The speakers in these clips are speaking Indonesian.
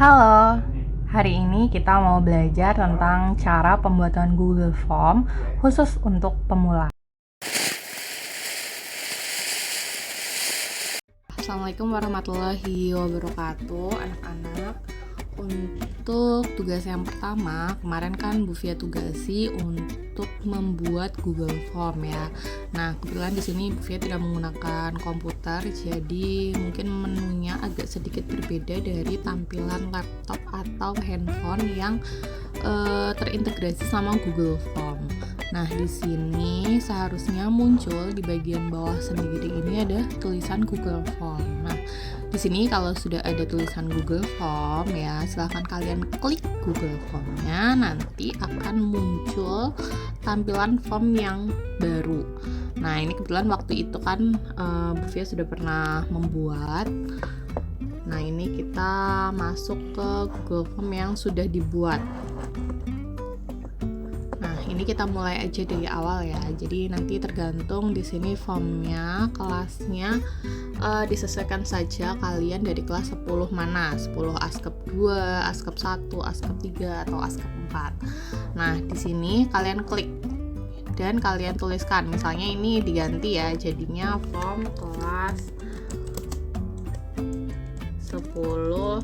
Halo, hari ini kita mau belajar tentang cara pembuatan Google Form khusus untuk pemula. Assalamualaikum warahmatullahi wabarakatuh, anak-anak. Untuk tugas yang pertama, kemarin kan Bu Fia tugasi untuk membuat Google Form ya. Nah, kebetulan di sini Bu Fia tidak menggunakan komputer, jadi mungkin menunya agak sedikit berbeda dari tampilan laptop atau handphone yang terintegrasi sama Google Form. Nah, di sini seharusnya muncul di bagian bawah sendiri ini ada tulisan Google Form. Nah, di sini kalau sudah ada tulisan Google Form ya, silahkan kalian klik Google Form-nya, nanti akan muncul tampilan form yang baru. Nah, ini kebetulan waktu itu kan Bu Fia sudah pernah membuat. Nah, ini kita masuk ke Google Form yang sudah dibuat. Ini kita mulai aja dari awal ya. Jadi nanti tergantung di sini formnya, kelasnya disesuaikan saja kalian dari kelas 10 mana, 10 ASKEP 2, ASKEP 1, ASKEP 3 atau ASKEP 4. Nah, di sini kalian klik dan kalian tuliskan. Misalnya ini diganti ya, jadinya form kelas 10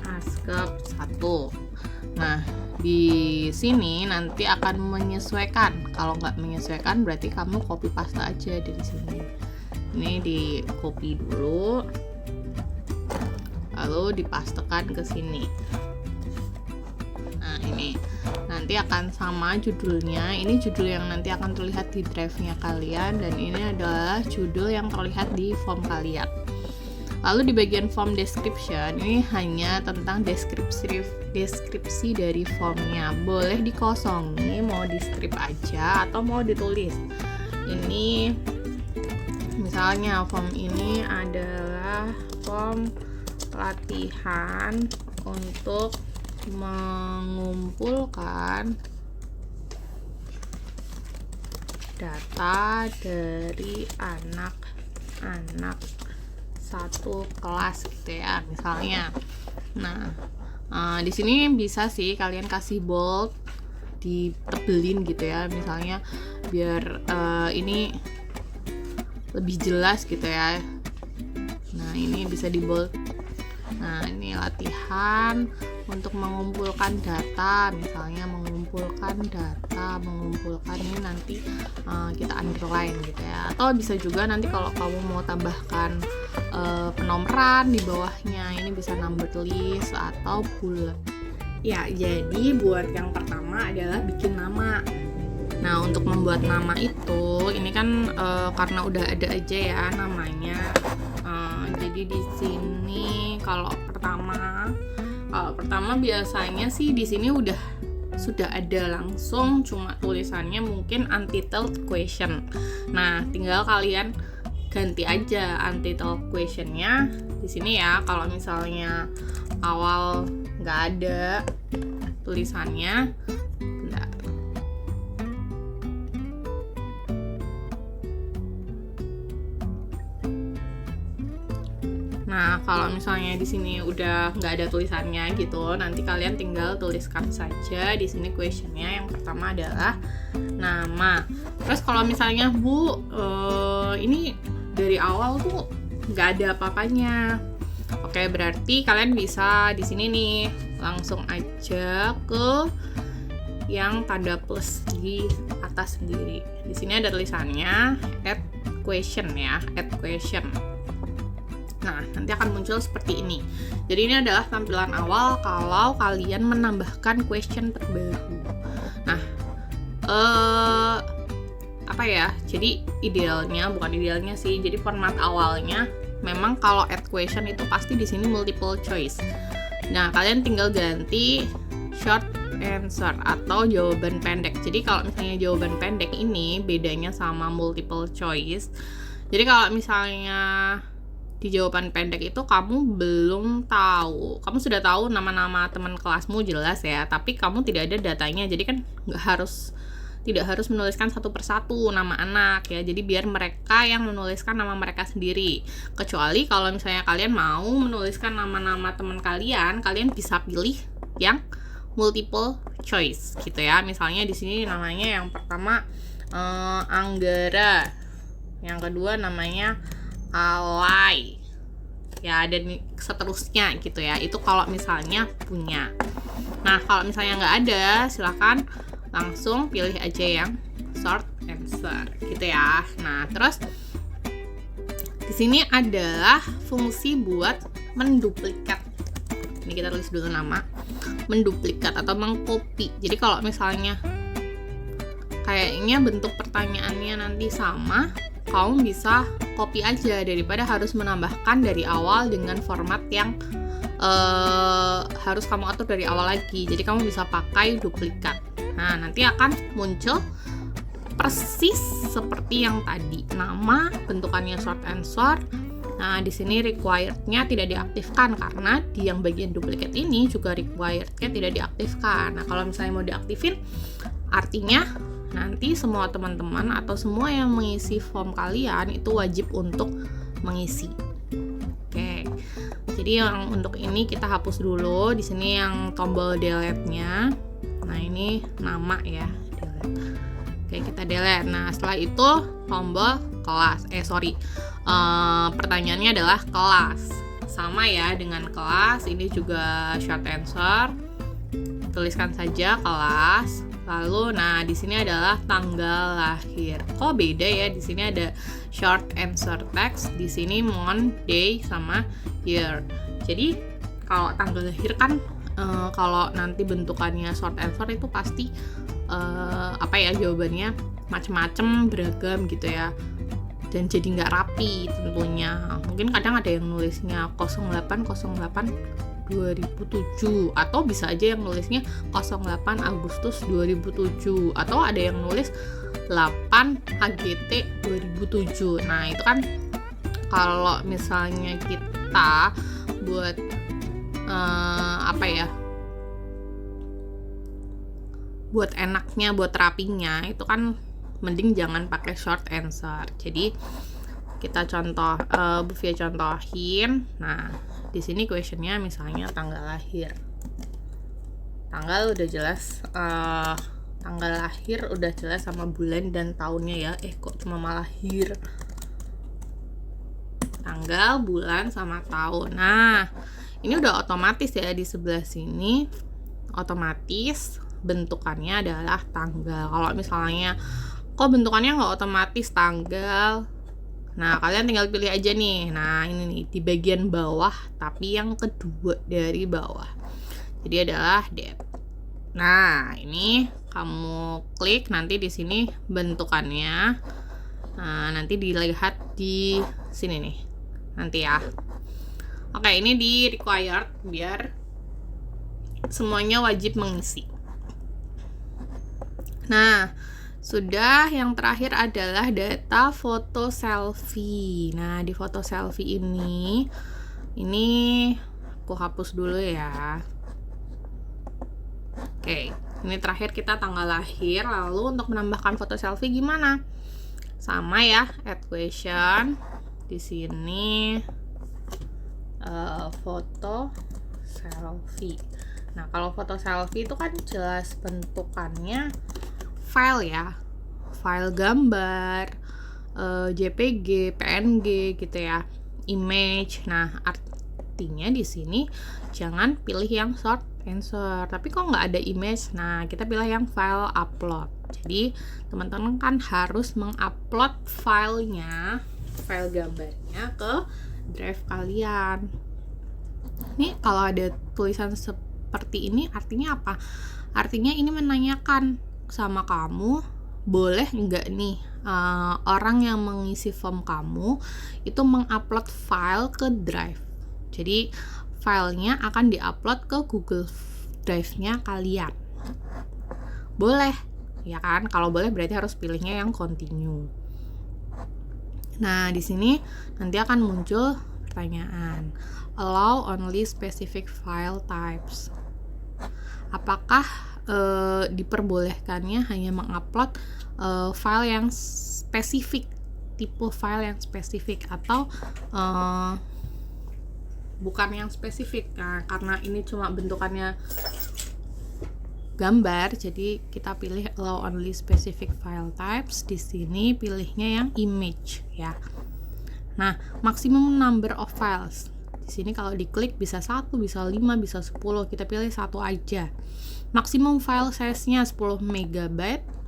ASKEP 1. Nah, di sini nanti akan menyesuaikan. Kalau nggak menyesuaikan berarti kamu copy paste aja dari sini. Ini di copy dulu, lalu dipastekan ke sini. Nah, ini nanti akan sama judulnya. Ini judul yang nanti akan terlihat di drive-nya kalian, dan ini adalah judul yang terlihat di form kalian. Lalu di bagian form description, ini hanya tentang deskripsi dari formnya. Boleh dikosongi, mau di strip aja atau mau ditulis. Ini misalnya form ini adalah form latihan untuk mengumpulkan data dari anak-anak satu kelas gitu ya, misalnya. Nah, di sini bisa sih kalian kasih bold, ditebelin gitu ya, misalnya biar ini lebih jelas gitu ya. Nah, ini bisa di bold. Nah, ini latihan untuk mengumpulkan data, misalnya mengumpulkan ini nanti kita underline gitu ya. Atau bisa juga nanti kalau kamu mau tambahkan penomoran di bawahnya, ini bisa number list atau bullet. Ya, jadi buat yang pertama adalah bikin nama. Nah, untuk membuat nama itu, ini kan karena udah ada aja ya namanya. Jadi di sini kalau pertama biasanya sih di sini sudah ada langsung, cuma tulisannya mungkin untitled question. Nah, tinggal kalian ganti aja untitled questionnya di sini ya. Kalau misalnya awal nggak ada tulisannya, bentar. Nah, kalau misalnya di sini udah nggak ada tulisannya gitu, nanti kalian tinggal tuliskan saja di sini questionnya. Yang pertama adalah nama. Terus kalau misalnya Bu, ini dari awal tuh nggak ada apa-apanya. Oke, berarti kalian bisa di sini nih langsung aja ke yang tanda plus di atas sendiri. Di sini ada tulisannya add question ya, add question. Nah, nanti akan muncul seperti ini. Jadi ini adalah tampilan awal kalau kalian menambahkan question terbaru. Nah, apa ya? Jadi bukan idealnya sih. Jadi format awalnya memang kalau add question itu pasti di sini multiple choice. Nah, kalian tinggal ganti short answer atau jawaban pendek. Jadi kalau misalnya jawaban pendek ini bedanya sama multiple choice. Jadi kalau misalnya di jawaban pendek itu kamu belum tahu, kamu sudah tahu nama-nama teman kelasmu jelas ya, tapi kamu tidak ada datanya, jadi kan nggak harus tidak harus menuliskan satu persatu nama anak ya. Jadi biar mereka yang menuliskan nama mereka sendiri. Kecuali kalau misalnya kalian mau menuliskan nama-nama teman kalian, kalian bisa pilih yang multiple choice gitu ya. Misalnya di sini namanya yang pertama Anggara, yang kedua namanya Alay ya, dan seterusnya gitu ya. Itu kalau misalnya punya. Nah, kalau misalnya nggak ada, silakan langsung pilih aja yang short answer gitu ya. Nah, terus di sini adalah fungsi buat menduplikat. Ini kita tulis dulu nama. Menduplikat atau mengcopy. Jadi kalau misalnya kayaknya bentuk pertanyaannya nanti sama, kamu bisa copy aja daripada harus menambahkan dari awal dengan format yang harus kamu atur dari awal lagi. Jadi kamu bisa pakai duplikat. Nah, nanti akan muncul persis seperti yang tadi. Nama, bentukannya short answer. Nah, di sini required-nya tidak diaktifkan karena di yang bagian duplikat ini juga required-nya tidak diaktifkan. Nah, kalau misalnya mau diaktifin, artinya nanti semua teman-teman atau semua yang mengisi form kalian itu wajib untuk mengisi. Oke. Jadi yang untuk ini kita hapus dulu. Di sini yang tombol delete-nya. Nah, ini nama ya, delete. Oke, kita delete. Nah, setelah itu tombol kelas. Pertanyaannya adalah kelas. Sama ya dengan kelas. Ini juga short answer. Tuliskan saja kelas. Lalu, nah di sini adalah tanggal lahir. Kok beda ya? Di sini ada short answer text. Di sini month, day, sama year. Jadi kalau tanggal lahir kan kalau nanti bentukannya short answer itu pasti jawabannya macem-macem, beragam gitu ya. Dan jadi nggak rapi tentunya. Mungkin kadang ada yang nulisnya 08/08/2007 atau bisa aja yang nulisnya 08 Agustus 2007 atau ada yang nulis 8 AGT 2007. Nah, itu kan kalau misalnya kita buat buat enaknya, buat rapinya itu kan mending jangan pakai short answer. Jadi kita Bu Fia contohin. Nah, di sini questionnya misalnya tanggal lahir. Tanggal udah jelas, tanggal lahir udah jelas sama bulan dan tahunnya ya. Kok cuma malah lahir? Tanggal, bulan, sama tahun. Nah, ini udah otomatis ya di sebelah sini. Otomatis bentukannya adalah tanggal. Kalau misalnya kok bentukannya nggak otomatis tanggal, nah kalian tinggal pilih aja nih. Nah, ini nih di bagian bawah tapi yang kedua dari bawah, jadi adalah date. Nah, ini kamu klik, nanti di sini bentukannya. Nah, nanti dilihat di sini nih nanti ya. Oke, ini di required biar semuanya wajib mengisi. Nah, sudah, yang terakhir adalah data foto selfie. Nah, di foto selfie ini aku hapus dulu ya. Oke, ini terakhir kita tanggal lahir. Lalu untuk menambahkan foto selfie gimana? Sama ya, add question. Di sini foto selfie. Nah, kalau foto selfie itu kan jelas bentukannya file ya, file gambar, JPG, PNG gitu ya, image. Nah, artinya di sini jangan pilih yang short answer. Tapi kok nggak ada image? Nah, kita pilih yang file upload. Jadi teman-teman kan harus mengupload filenya, file gambarnya ke drive kalian. Ini kalau ada tulisan seperti ini artinya apa? Artinya ini menanyakan sama kamu, boleh nggak nih orang yang mengisi form kamu itu mengupload file ke drive. Jadi filenya akan diupload ke Google Drive-nya kalian. Boleh, ya kan? Kalau boleh berarti harus pilihnya yang continue. Nah, di sini nanti akan muncul pertanyaan. Allow only specific file types. Apakah diperbolehkannya hanya mengupload file yang spesifik, tipe file yang spesifik, atau bukan yang spesifik. Nah, karena ini cuma bentukannya gambar, jadi kita pilih allow only specific file types. Di sini pilihnya yang image ya. Nah, maximum number of files. Di sini kalau diklik bisa 1, bisa 5, bisa 10. Kita pilih 1 aja. Maksimum file size-nya 10 MB.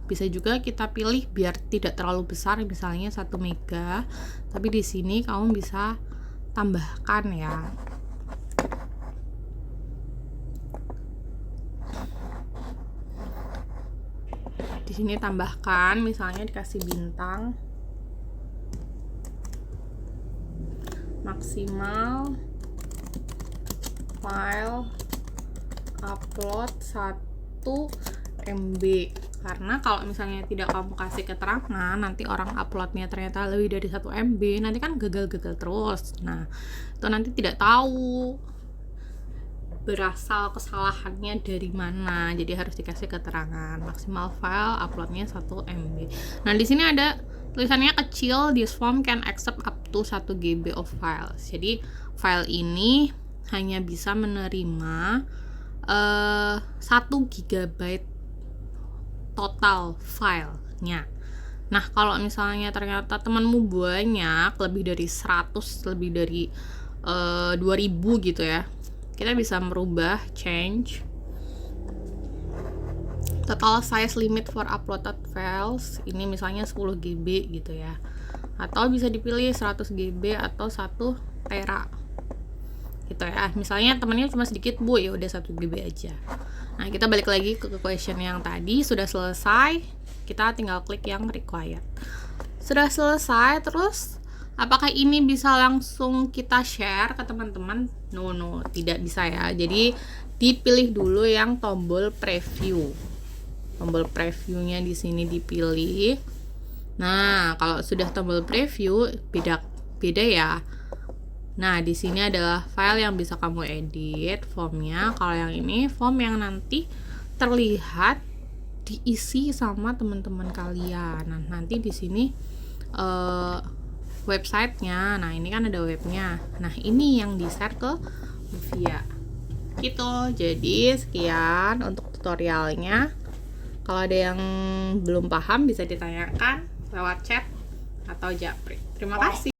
Bisa juga kita pilih biar tidak terlalu besar, misalnya 1 MB. Tapi di sini kamu bisa tambahkan ya. Di sini tambahkan, misalnya dikasih bintang. Maksimal file upload 1 MB. Karena kalau misalnya tidak kamu kasih keterangan, nanti orang uploadnya ternyata lebih dari 1 MB, nanti kan gagal-gagal terus. Nah, itu nanti tidak tahu berasal kesalahannya dari mana, jadi harus dikasih keterangan. Maksimal file uploadnya 1 MB. Nah, di sini ada tulisannya kecil, this form can accept up to 1 GB of files. Jadi file ini hanya bisa menerima 1 GB total filenya. Nah, kalau misalnya ternyata temanmu banyak, lebih dari 100, lebih dari 2000 gitu ya, kita bisa merubah change total size limit for uploaded files. Ini misalnya 10 GB gitu ya, atau bisa dipilih 100 GB atau 1 tera gitu ya. Misalnya temannya cuma sedikit bu, ya udah 1 GB aja. Nah, kita balik lagi ke question yang tadi. Sudah selesai, kita tinggal klik yang required. Sudah selesai, terus apakah ini bisa langsung kita share ke teman-teman? No, tidak bisa ya. Jadi dipilih dulu yang tombol preview. Tombol previewnya di sini dipilih. Nah, kalau sudah tombol preview beda ya. Nah, di sini adalah file yang bisa kamu edit formnya. Kalau yang ini form yang nanti terlihat diisi sama teman-teman kalian. Nah, nanti di sini websitenya. Nah, ini kan ada webnya. Nah, ini yang di-share ke Buvia gitu. Jadi sekian untuk tutorialnya. Kalau ada yang belum paham bisa ditanyakan lewat chat atau japri. Terima kasih.